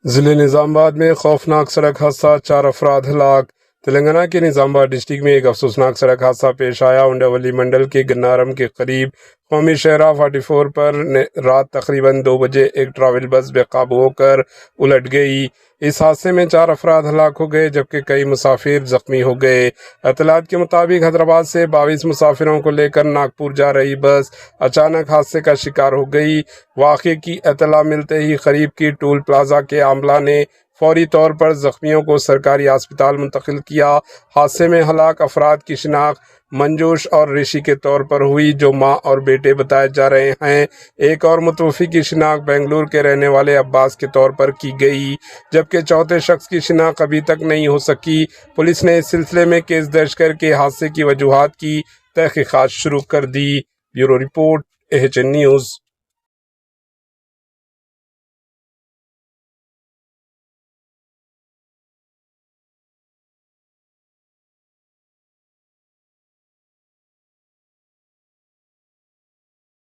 ضلع نظام آباد میں خوفناک سڑک حادثہ، 4 افراد ہلاک۔ تلنگانہ کے نظام آباد ڈسٹرکٹ میں ایک افسوسناک سڑک حادثہ پیش آیا۔ اونڈاولی منڈل کے گنارم کے قریب قومی شاہراہ 44 پر رات تقریباً 2 بجے ایک ٹریول بس بے قابو ہو کر الٹ گئی۔ اس حادثے میں 4 افراد ہلاک ہو گئے جبکہ کئی مسافر زخمی ہو گئے۔ اطلاعات کے مطابق حیدرآباد سے 22 مسافروں کو لے کر ناگپور جا رہی بس اچانک حادثے کا شکار ہو گئی۔ واقعے کی اطلاع ملتے ہی قریب کی ٹول پلازا کے عملہ نے فوری طور پر زخمیوں کو سرکاری ہسپتال منتقل کیا۔ حادثے میں ہلاک افراد کی شناخت منجوش اور رشی کے طور پر ہوئی، جو ماں اور بیٹے بتائے جا رہے ہیں۔ ایک اور متوفی کی شناخت بنگلور کے رہنے والے عباس کے طور پر کی گئی، جبکہ چوتھے شخص کی شناخت ابھی تک نہیں ہو سکی۔ پولیس نے اس سلسلے میں کیس درج کر کے حادثے کی وجوہات کی تحقیقات شروع کر دی۔ Bureau report, AHN news.